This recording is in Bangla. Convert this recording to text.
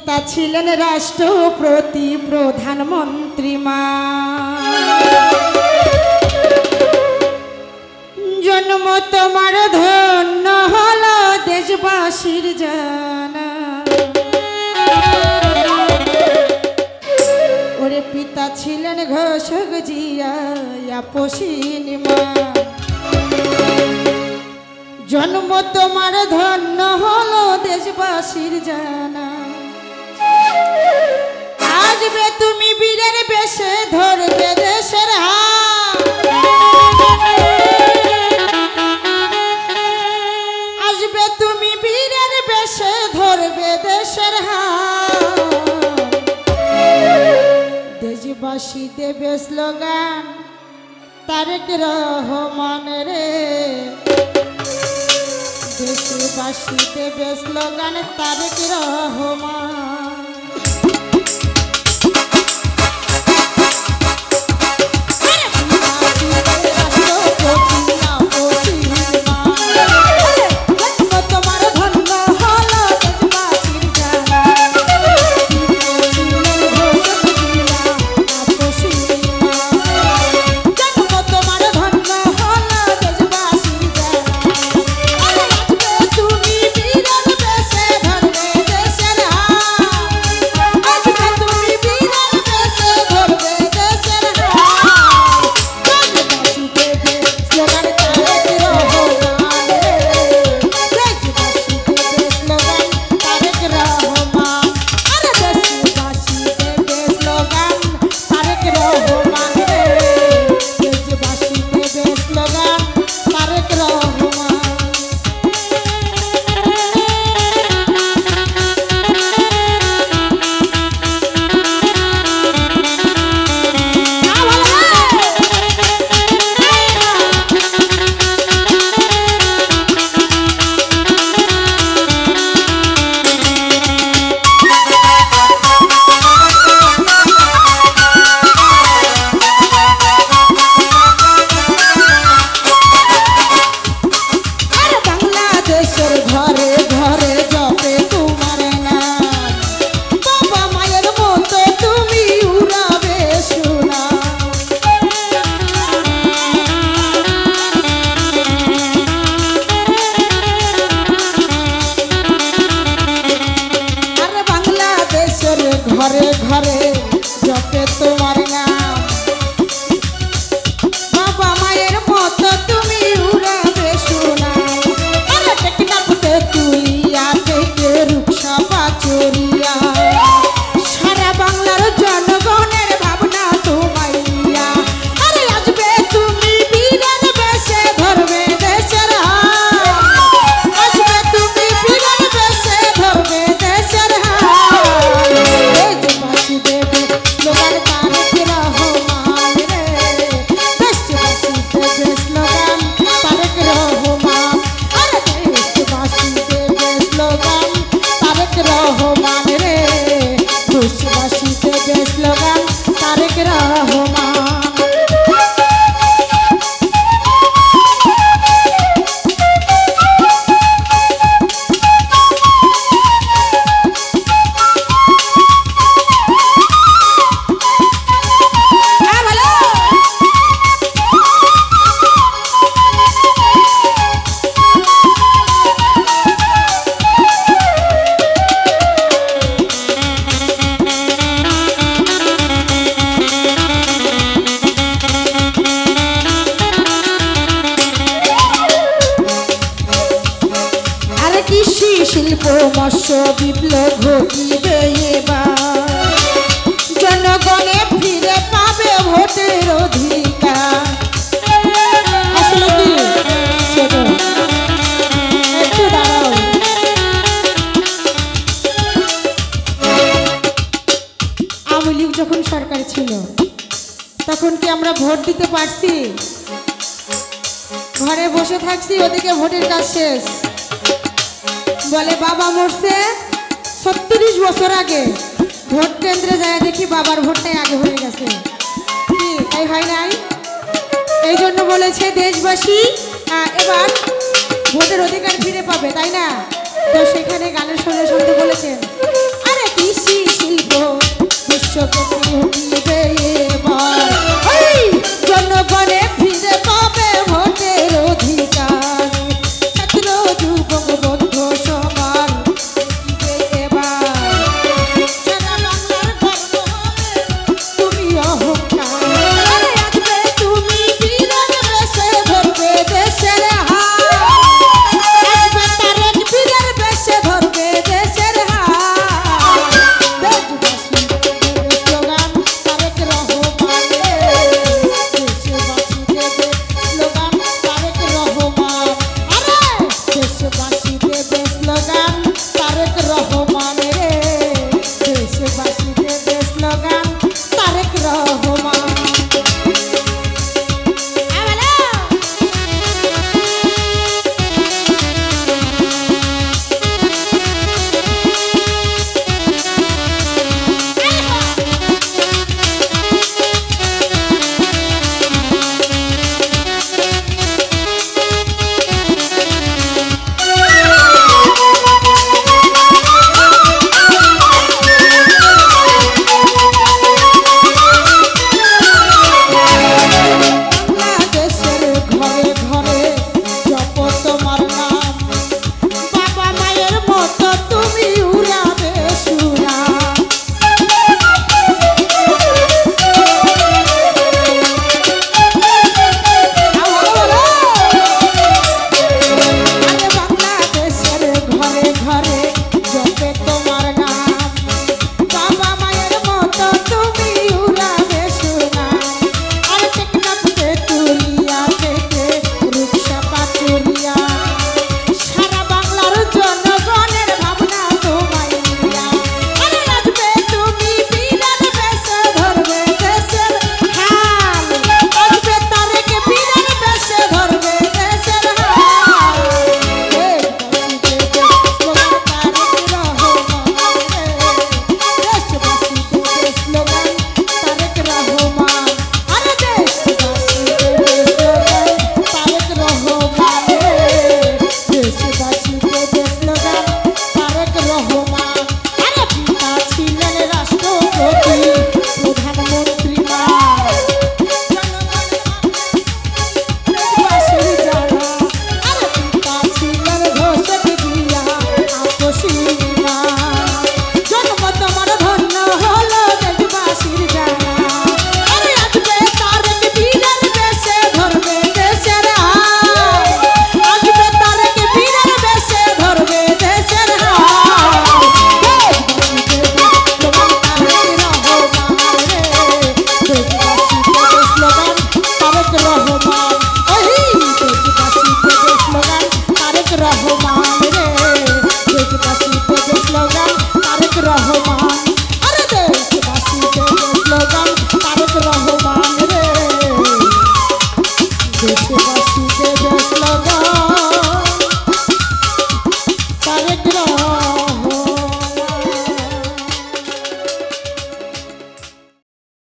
পিতা ছিলেন রাষ্ট্রপতি প্রধানমন্ত্রী মা জন্ম তোমার ধন্য হলো দেশবাসীর জানা ওরে পিতা ছিলেন ঘোষক জিয়া আপসিনী মা জন্ম তোমার ধন্য হলো দেশবাসীর জানা আসবে তুমি বীরের বেশে ধরবে দেশের হাত আসবে তুমি বীরের বেশে ধরবে দেশের হাত দেশবাসী দেবে স্লোগান তারেক রহমান রে দেশবাসী দেবে স্লোগান তারেক রহমান ঘরে ঘরে জপে তোমার নাম বাবা মায়ের মতো তুমি উড়াবে সুনাম আরে টেকনাফতে তুলিয়া থেকে রূপসা পাচুরিয়া সারা বাংলার জনগণের ভাবনা তোমায় নিয়া আরে আসবে তুমি বীরের বেশে ধরবে দেশের হাত আসবে তুমি বীরের বেশে ধরবে দেশের হাত স্লোগান তারেক রহমান রে দেশবাসী দেবে স্লোগান তারেক রহমান আরে দেশবাসী দেবে স্লোগান তারেক রহমান রে দেশবাসী দেবে স্লোগান তারেক রহমান শিল্প মৎস্য বিপ্লব ঘটিবে এবার জনগণে ফিরে পাবে ভোটের অধিকার আসলে কি একটু দাঁড়াও আওয়ামী লীগ যখন সরকার ছিল তখন কি আমরা ভোট দিতে পারছি ঘরে বসে থাকছি ওদিকে ভোটের কাজ শেষ বলে বাবা মরছে ৩৬ বছর আগে ভোট কেন্দ্রে যায় দেখি বাবার ভোটটাই আগে হয়ে গেছে কি তাই হয় নাই এই জন্য বলেছে দেশবাসী এবার ভোটের অধিকার ফিরে পাবে তাই না তো সেখানে গানের সঙ্গে সঙ্গে বলেছেন আরে কি কৃষি শিল্প বিশ্বব্যাপী উঠিবে এবার। এই জনগণে ফিরে পাবে ভোটের অধিকার, ছাত্র যুবক বৌদ্ধ সবার উঠিবে এবার। সারা বাংলার গর্ব হবে তুমি অহংকার, আসবে তুমি বীরের বেশে ধরবে দেশের হাল, আসবে তারেক বীরের বেশে ধরবে দেশের হাল। দেশবাসী দেবে স্লোগান তারেক রহমানের, দেশবাসী দেবে স্লোগান তারেক রহমান, আরে দেশবাসী দেবে স্লোগান তারেক রহমানের, দেশবাসী দেবে স্লোগান তারেক রহমান। বাংলাদেশের ঘরে ঘরে জপ তোমার নাম, বাবা মায়ের মতো তুমি উড়াবে সুনাম। আরে বাংলাদেশের ঘরে ঘরে জপে তোমার নাম, বাবা মায়ের মতো তুমি উড়াবে সুনাম। আর টেকনাফে তুলিয়া থেকে রূপসা পাচুরিয়া, সারা বাংলার জনগণের ভাবনা তোমায় নিয়া। আরে আসবে তুমি বীরের বেশে ধরবে দেশের হাল, আসবে তারেক বীরের বেশে ধরবে দেশের হাল। দেশবাসী দেবে স্লোগান তারেক রহমান, দেশবাসী দেবে স্লোগান তারেক রহমান, আরে দেশবাসী দেবে স্লোগান তারেক রহমান, দেশবাসী দেবে স্লোগান তারেক রহমান। আরে পিতা ছিলেন রাষ্ট্রপতি প্রধানমন্ত্রী মা, দেশবাসীর যারা, আরে পিতা ছিলেন ঘোষক দিয়া আপসী মা। জন্ম তোমার ধন্য হলো দেশবাসীর যারা, আরে আসবে তারেক বীরের বেশে ধরবে দেশের হাল, আসবে তারেক বীরের বেশে ধরবে দেশের হাল। দেশবাসী দেবে স্লোগান তারেক রহমান রে, দেশবাসী দেবে স্লোগান তারেক রহমান, ওই দেশবাসী দেবে স্লোগান তারেক রহমান রে, দেশবাসী দেবে স্লোগান তারেক রহমান, আরে দেশবাসী দেবে স্লোগান তারেক রহমান রে, দেশবাসী দেবে স্লোগান